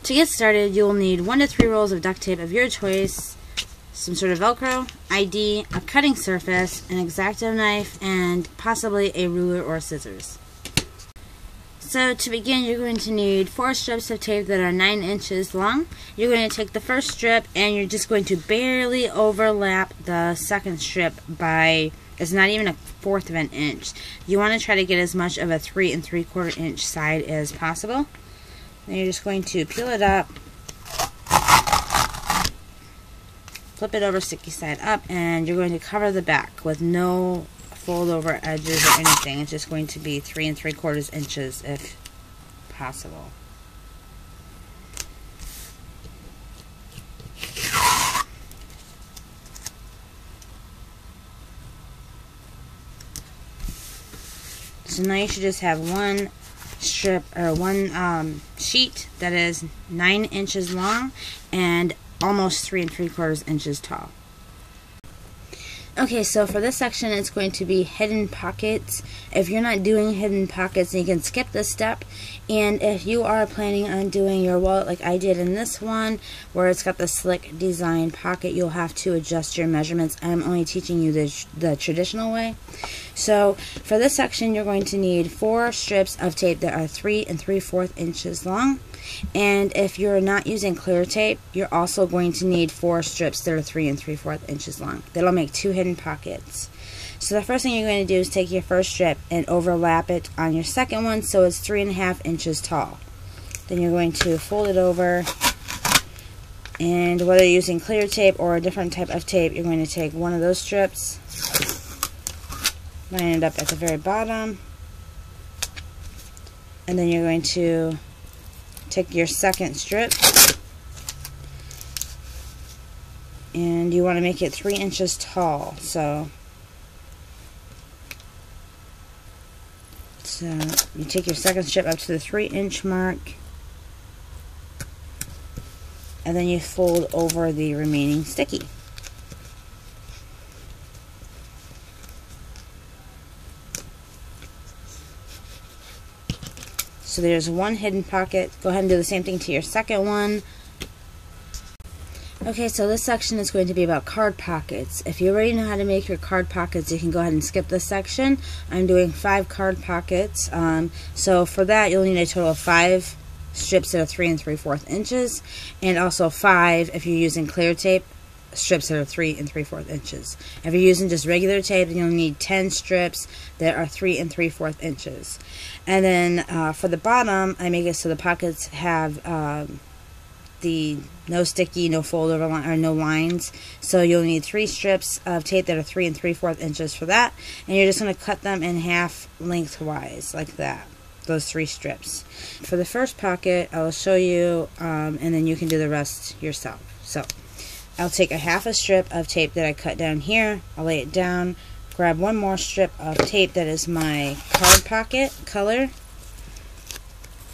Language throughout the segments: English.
To get started, you will need 1 to 3 rolls of duct tape of your choice, some sort of Velcro, ID, a cutting surface, an X-Acto knife, and possibly a ruler or scissors. So to begin, you're going to need 4 strips of tape that are 9 inches long. You're going to take the first strip and you're just going to barely overlap the second strip by, it's not even 1/4 of an inch. You want to try to get as much of a 3 3/4 inch side as possible. Then you're just going to peel it up, flip it over sticky side up, and you're going to cover the back with no fold over edges or anything. It's just going to be 3 3/4 inches if possible. So now you should just have one strip or one sheet that is 9 inches long and almost 3 3/4 inches tall. Okay, so for this section, it's going to be hidden pockets. If you're not doing hidden pockets, then you can skip this step. And if you are planning on doing your wallet like I did in this one, where it's got the slick design pocket, you'll have to adjust your measurements. I'm only teaching you the traditional way. So for this section, you're going to need 4 strips of tape that are 3 3/4 inches long. And if you're not using clear tape, you're also going to need 4 strips that are 3 3/4 inches long. That'll make 2 hidden pockets. So the first thing you're going to do is take your first strip and overlap it on your second one so it's 3 1/2 inches tall. Then you're going to fold it over, and whether you're using clear tape or a different type of tape, you're going to take one of those strips, line it up at the very bottom, and then you're going to take your second strip, and you want to make it 3 inches tall. So you take your second strip up to the 3-inch mark, and then you fold over the remaining sticky. So there's one hidden pocket. Go ahead and do the same thing to your second one. Okay, so this section is going to be about card pockets. If you already know how to make your card pockets, you can go ahead and skip this section. I'm doing 5 card pockets. So for that, you'll need a total of 5 strips that are 3 3/4 inches, and also 5, if you're using clear tape, strips that are 3 3/4 inches. If you're using just regular tape, then you'll need 10 strips that are 3 3/4 inches. And then for the bottom, I make it so the pockets have the no sticky, no fold over line, or no lines. So you'll need 3 strips of tape that are 3 3/4 inches for that, and you're just going to cut them in half lengthwise like that. Those 3 strips. For the first pocket, I will show you, and then you can do the rest yourself. So I'll take a half a strip of tape that I cut down here. I'll lay it down, grab one more strip of tape that is my card pocket color,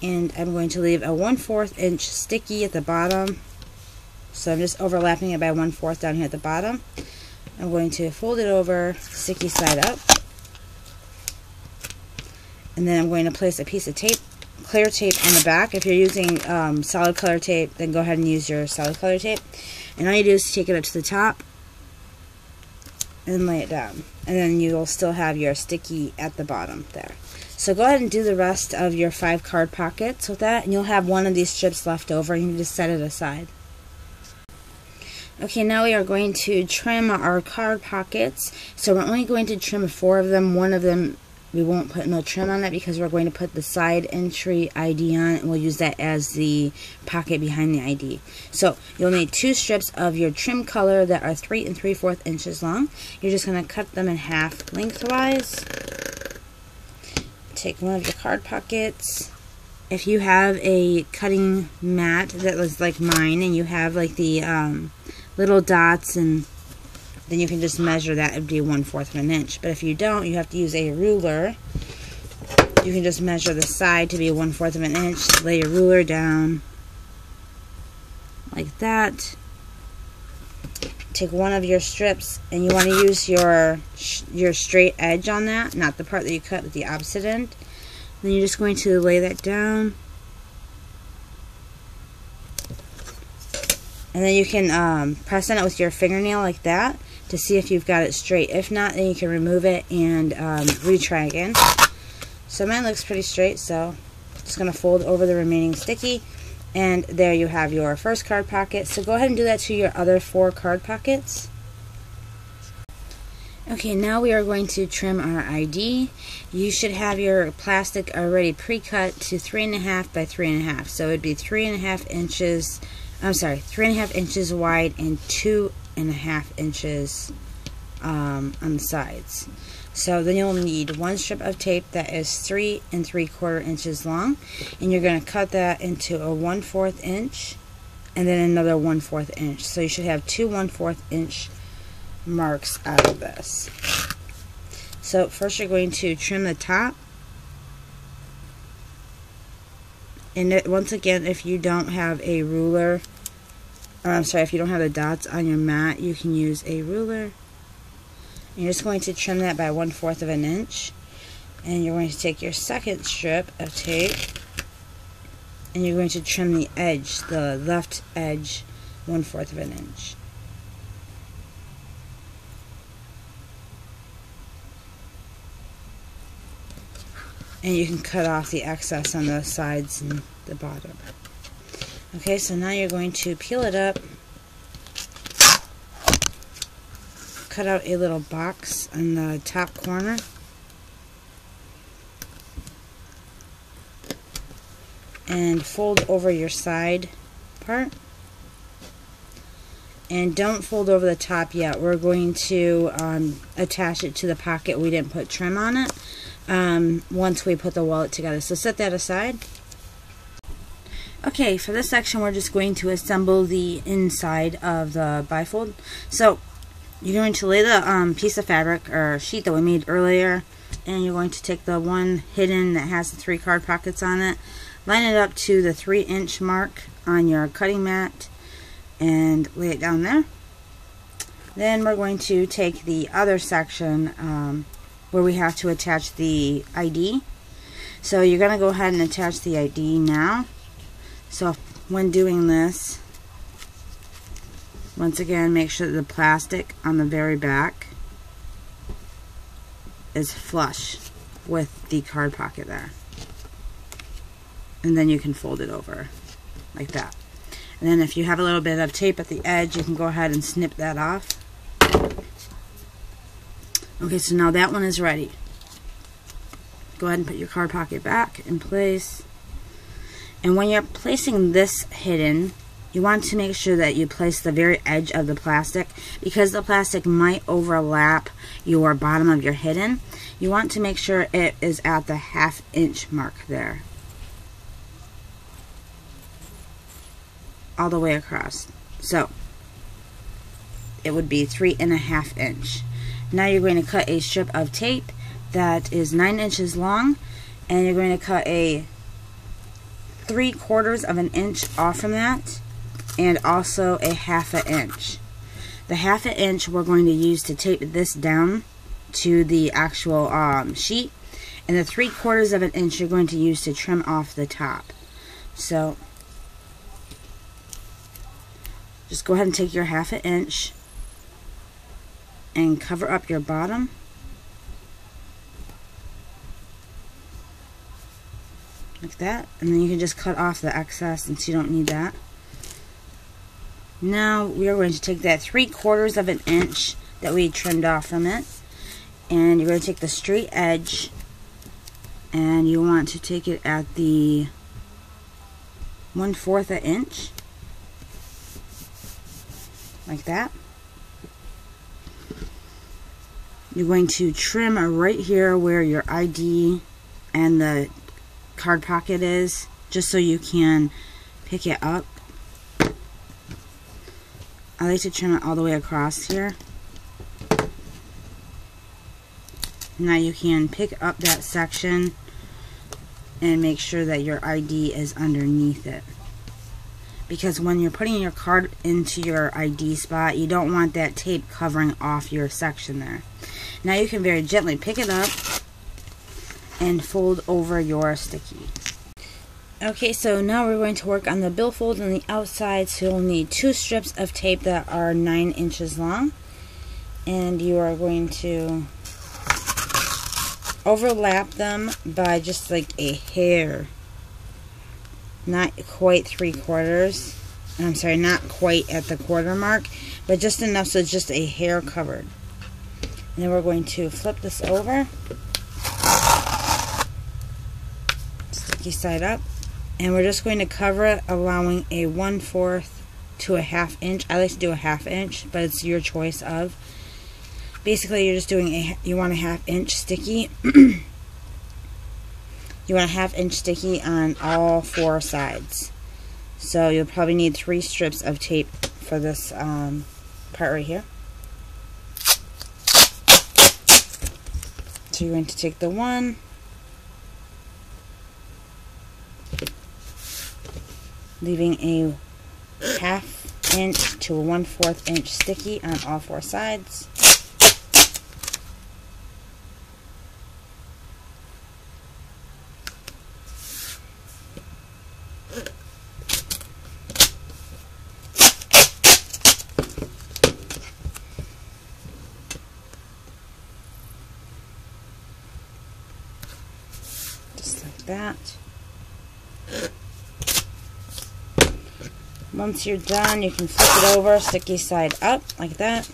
and I'm going to leave a 1/4 inch sticky at the bottom. So I'm just overlapping it by 1/4 down here at the bottom. I'm going to fold it over, sticky side up, and then I'm going to place a piece of tape, clear tape, on the back. If you're using solid color tape, then go ahead and use your solid color tape. And all you do is take it up to the top and lay it down. And then you'll still have your sticky at the bottom there. So go ahead and do the rest of your 5 card pockets with that, and you'll have one of these strips left over, and you can just set it aside. Okay, now we are going to trim our card pockets. So we're only going to trim 4 of them. One of them we won't put no trim on it because we're going to put the side entry ID on it, and we'll use that as the pocket behind the ID. So you'll need 2 strips of your trim color that are 3 3/4 inches long. You're just going to cut them in half lengthwise. Take one of your card pockets. If you have a cutting mat that was like mine, and you have like the little dots, and then you can just measure that. It would be 1/4 of an inch. But if you don't, you have to use a ruler. You can just measure the side to be 1/4 of an inch. Lay your ruler down like that. Take one of your strips, and you want to use your straight edge on that, not the part that you cut with the opposite end. Then you're just going to lay that down And then you can press on it with your fingernail like that to see if you've got it straight. If not, then you can remove it and retry again. So mine looks pretty straight, so just going to fold over the remaining sticky. And there you have your first card pocket. So go ahead and do that to your other 4 card pockets. Okay, now we are going to trim our ID. You should have your plastic already pre-cut to 3.5 by 3.5. So it would be 3.5 inches, 3.5 inches wide and 2.5 inches on the sides. So then you'll need 1 strip of tape that is 3 3/4 inches long, and you're going to cut that into a 1/4 inch and then another 1/4 inch. So you should have 2 1/4 inch marks out of this. So first you're going to trim the top, and once again, if you don't have a ruler, if you don't have the dots on your mat, you can use a ruler. And you're just going to trim that by 1/4 of an inch, and you're going to take your second strip of tape and you're going to trim the edge, the left edge, 1/4 of an inch. And you can cut off the excess on the sides and the bottom. Okay, so now you're going to peel it up, cut out a little box on the top corner, and fold over your side part. And don't fold over the top yet. We're going to attach it to the pocket. We didn't put trim on it once we put the wallet together. So set that aside. Okay, for this section we're just going to assemble the inside of the bifold. So you're going to lay the piece of fabric or sheet that we made earlier, and you're going to take the one hidden that has the 3 card pockets on it, line it up to the 3-inch mark on your cutting mat, and lay it down there. Then we're going to take the other section where we have to attach the ID. So you're going to go ahead and attach the ID now. So when doing this, once again, make sure that the plastic on the very back is flush with the card pocket there. And then you can fold it over like that. And then if you have a little bit of tape at the edge, you can go ahead and snip that off. Okay, so now that one is ready. Go ahead and put your card pocket back in place. And when you're placing this hidden, you want to make sure that you place the very edge of the plastic, because the plastic might overlap your bottom of your hidden. You want to make sure it is at the 1/2 inch mark there, all the way across. So it would be 3.5 inch. Now you're going to cut a strip of tape that is 9 inches long, and you're going to cut a 3/4 of an inch off from that, and also a 1/2 inch. The 1/2 inch we're going to use to tape this down to the actual sheet, and the 3/4 of an inch you're going to use to trim off the top. So just go ahead and take your 1/2 inch and cover up your bottom. Like that, and then you can just cut off the excess since you don't need that. Now we are going to take that 3/4 of an inch that we trimmed off from it, and you're going to take the straight edge, and you want to take it at the 1/4 inch, like that. You're going to trim right here where your ID and the card pocket is, just so you can pick it up. I like to trim it all the way across here. Now you can pick up that section and make sure that your ID is underneath it, because when you're putting your card into your ID spot, you don't want that tape covering off your section there. Now you can very gently pick it up and fold over your sticky. Okay, so now we're going to work on the billfold on the outside. So you'll need 2 strips of tape that are 9 inches long, and you are going to overlap them by just like a hair, not quite 3/4. I'm sorry, not quite at the quarter mark, but just enough so it's just a hair covered. And then we're going to flip this over, sticky side up, and we're just going to cover it, allowing a 1/4 to a 1/2 inch. I like to do a 1/2 inch, but it's your choice of. Basically, you're just doing you want a 1/2 inch sticky. You want a 1/2 inch sticky on all 4 sides. So you'll probably need 3 strips of tape for this part right here. So you're going to take the one, leaving a 1/2 inch to a 1/4 inch sticky on all 4 sides. Just like that. Once you're done, you can flip it over, sticky side up, like that,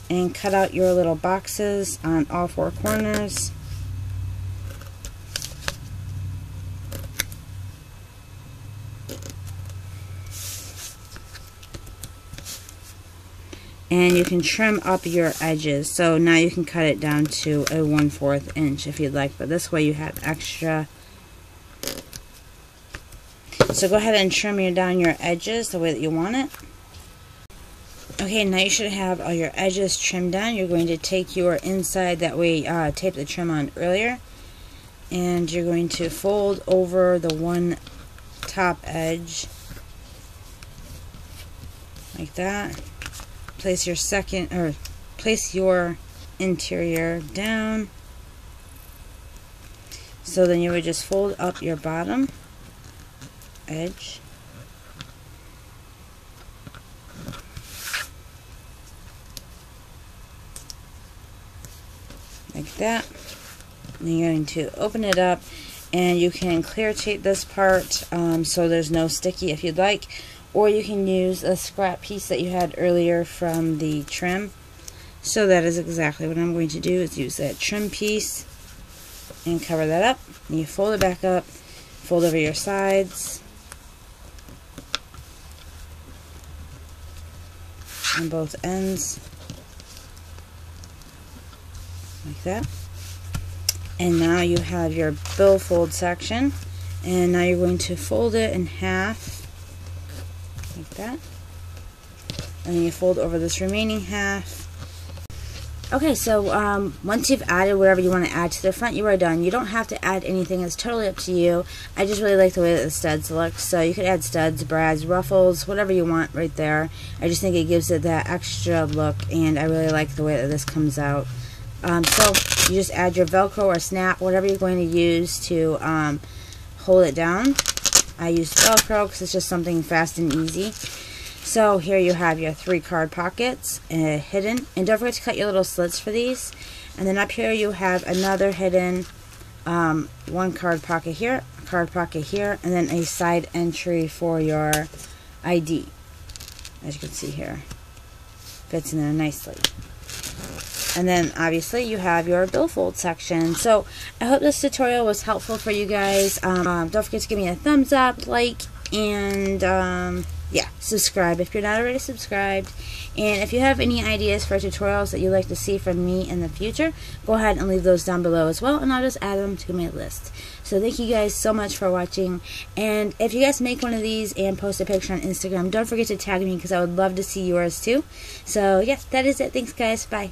and cut out your little boxes on all 4 corners. And you can trim up your edges. So now you can cut it down to a 1/4 inch if you'd like, but this way you have extra. So go ahead and trim down your edges the way that you want it. Okay, now you should have all your edges trimmed down. You're going to take your inside that we taped the trim on earlier, and you're going to fold over the one top edge like that. Place your interior down. So then you would just fold up your bottom edge. Like that. And you're going to open it up, and you can clear tape this part so there's no sticky if you'd like, or you can use a scrap piece that you had earlier from the trim. So that is exactly what I'm going to do, is use that trim piece and cover that up. And you fold it back up, fold over your sides on both ends like that. And now you have your billfold section, and now you're going to fold it in half like that, and then you fold over this remaining half. Okay, so once you've added whatever you want to add to the front, you are done. You don't have to add anything. It's totally up to you. I just really like the way that the studs look, so you could add studs, brads, ruffles, whatever you want right there. I just think it gives it that extra look, and I really like the way that this comes out. So you just add your Velcro or snap, whatever you're going to use to hold it down. I use Velcro because it's just something fast and easy. So here you have your 3 card pockets hidden, and don't forget to cut your little slits for these. And then up here you have another hidden 1 card pocket here, a card pocket here, and then a side entry for your ID. As you can see here, fits in there nicely. And then obviously you have your billfold section. So I hope this tutorial was helpful for you guys. Don't forget to give me a thumbs up, like, and yeah, subscribe if you're not already subscribed. And if you have any ideas for tutorials that you'd like to see from me in the future, go ahead and leave those down below as well, and I'll just add them to my list. So thank you guys so much for watching, and if you guys make one of these and post a picture on Instagram, don't forget to tag me because I would love to see yours too. So yes, that is it. Thanks guys. Bye.